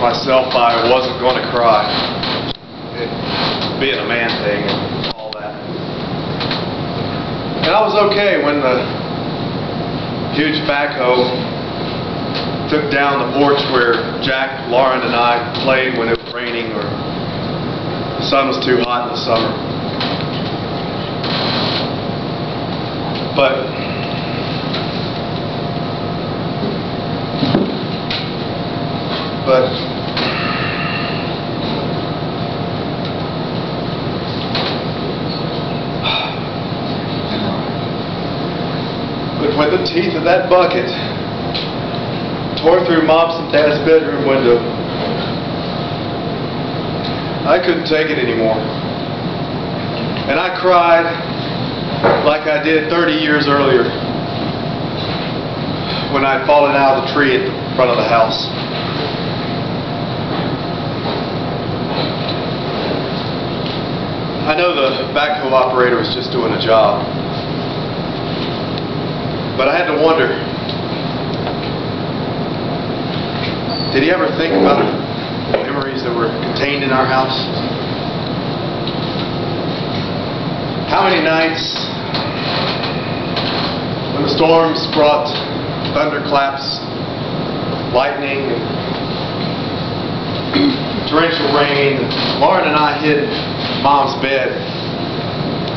myself I wasn't going to cry. It being a man thing and all that. And I was okay when the huge backhoe took down the porch where Jack, Lauren, and I played when it was raining or the sun was too hot in the summer. But when the teeth of that bucket tore through Mom's and Dad's bedroom window, I couldn't take it anymore. And I cried like I did 30 years earlier when I'd fallen out of the tree at the front of the house. I know the backhoe operator was just doing a job, but I had to wonder, did he ever think about the memories that were contained in our house? How many nights when the storms brought thunderclaps, lightning, and torrential rain, Lauren and I hid in Mom's bed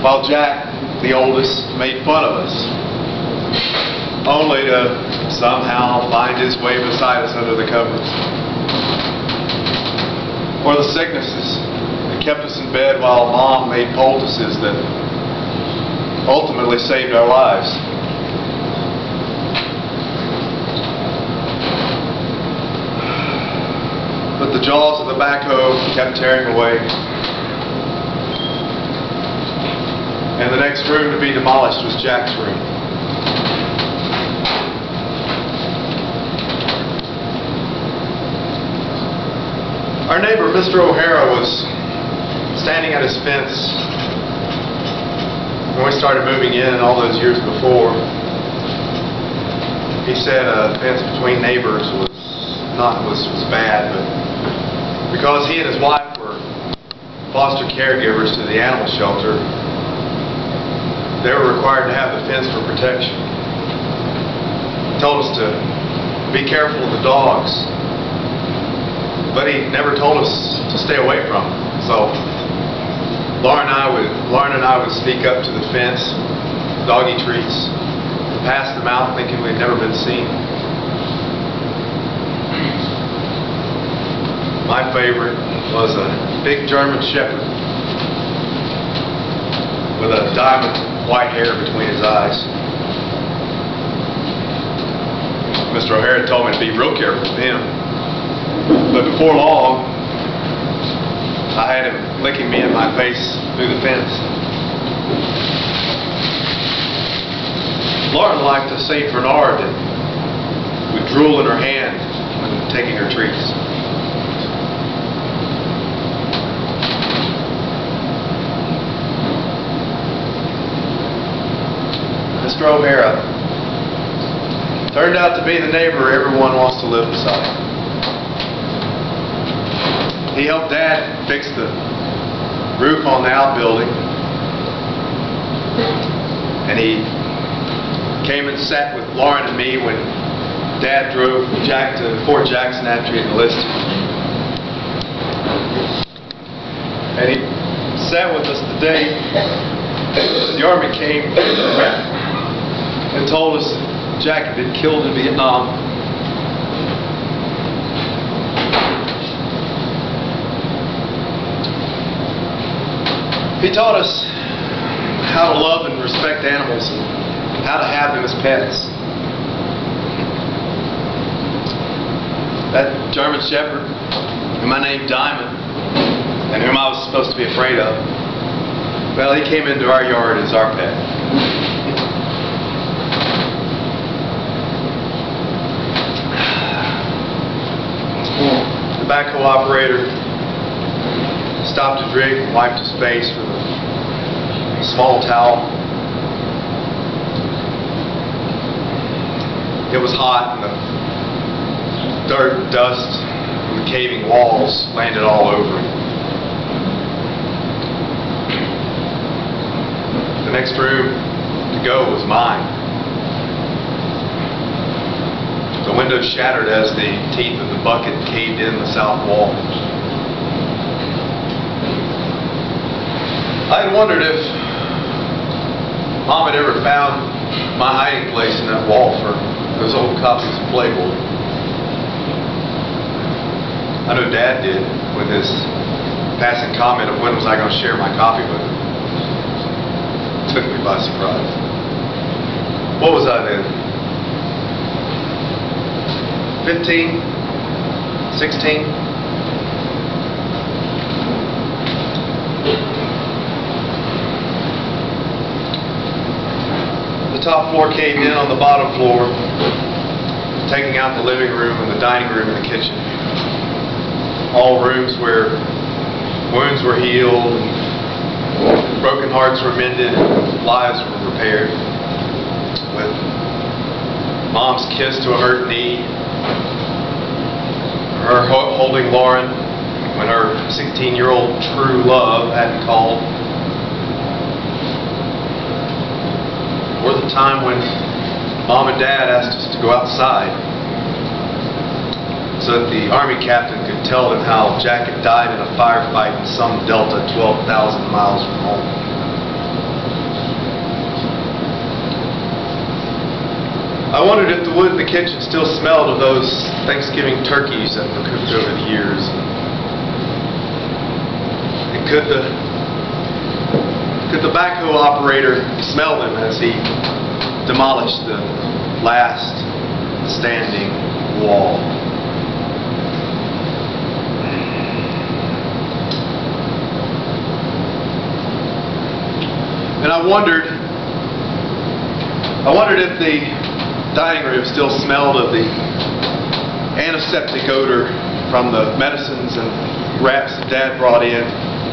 while Jack, the oldest, made fun of us, only to somehow find his way beside us under the covers. Or the sicknesses that kept us in bed while Mom made poultices that ultimately saved our lives. But the jaws of the backhoe kept tearing away. And the next room to be demolished was Jack's room. Our neighbor, Mr. O'Hara, was standing at his fence when we started moving in all those years before. He said a fence between neighbors was bad, but because he and his wife were foster caregivers to the animal shelter, they were required to have the fence for protection. He told us to be careful of the dogs, but he never told us to stay away from them. So Lauren and I would sneak up to the fence, doggy treats, and pass them out thinking we'd never been seen. My favorite was a big German Shepherd with a diamond white hair between his eyes. Mr. O'Hara told me to be real careful with him. But before long, I had him licking me in my face through the fence. Lauren liked a St. Bernard that would drool in her hand when taking her treats. Mr. O'Hara turned out to be the neighbor everyone wants to live beside. He helped Dad fix the roof on the outbuilding, and he came and sat with Lauren and me when Dad drove Jack to Fort Jackson after he enlisted. And he sat with us the day the Army came and told us that Jack had been killed in Vietnam. He taught us how to love and respect animals and how to have them as pets. That German Shepherd, whom I named Diamond, and whom I was supposed to be afraid of, well, he came into our yard as our pet. The backhoe operator stopped to drink and wiped his face with a small towel. It was hot, and the dirt and dust from the caving walls landed all over him. The next room to go was mine. The window shattered as the teeth of the bucket caved in the south wall. I had wondered if Mom had ever found my hiding place in that wall for those old copies of Playboy. I know Dad did with his passing comment of when was I going to share my copy with him. It took me by surprise. What was I then? 15? 16? The top floor caved in on the bottom floor, taking out the living room and the dining room and the kitchen. All rooms where wounds were healed, and broken hearts were mended, and lives were repaired. With Mom's kiss to a hurt knee, her holding Lauren when her 16-year-old true love hadn't called. Or the time when Mom and Dad asked us to go outside so that the Army captain could tell them how Jack had died in a firefight in some delta 12,000 miles from home. I wondered if the wood in the kitchen still smelled of those Thanksgiving turkeys that were cooked over the years. And could the backhoe operator smell them as he demolished the last standing wall? And I wondered if the dining room still smelled of the antiseptic odor from the medicines and wraps that Dad brought in,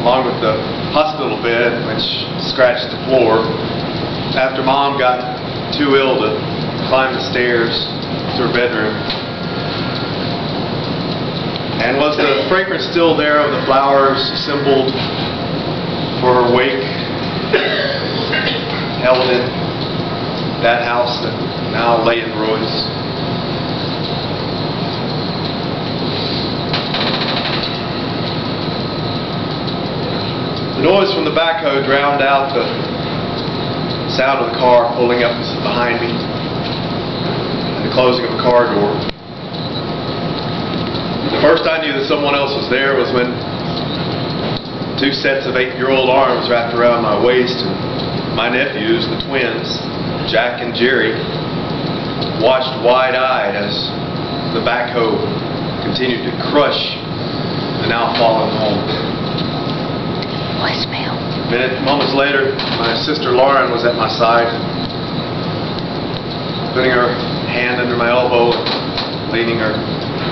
along with the hospital bed which scratched the floor after Mom got too ill to climb the stairs to her bedroom. And was the fragrance still there of the flowers assembled for her wake, held in that house that now lay in ruins? The noise from the backhoe drowned out the sound of the car pulling up behind me and the closing of a car door. The first I knew that someone else was there was when two sets of 8-year-old arms wrapped around my waist and my nephews, the twins, Jack and Jerry, watched wide-eyed as the backhoe continued to crush the now fallen home. Voicemail. Moments later, my sister Lauren was at my side, putting her hand under my elbow and leaning her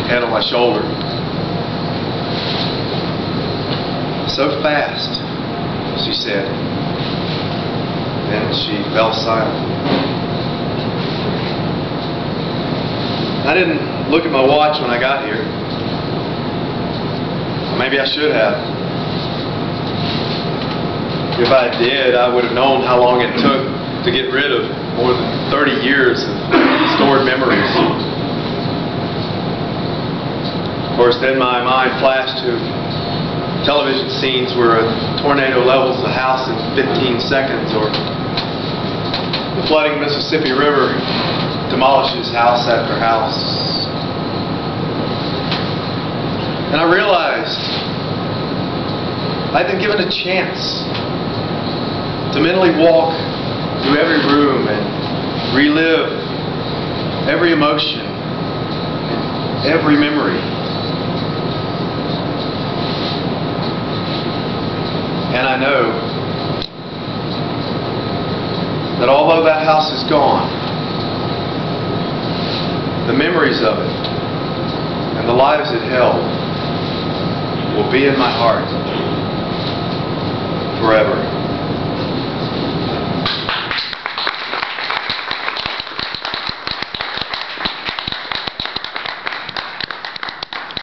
head on my shoulder. "So fast," she said. Then she fell silent. I didn't look at my watch when I got here. Maybe I should have. If I did, I would have known how long it took to get rid of more than 30 years of stored memories. Of course, then my mind flashed to television scenes where a tornado levels the house in 15 seconds, or the flooding Mississippi River demolishes house after house. And I realized I'd been given a chance to mentally walk through every room and relive every emotion, every memory. And I know that although that house is gone, the memories of it and the lives it held will be in my heart forever.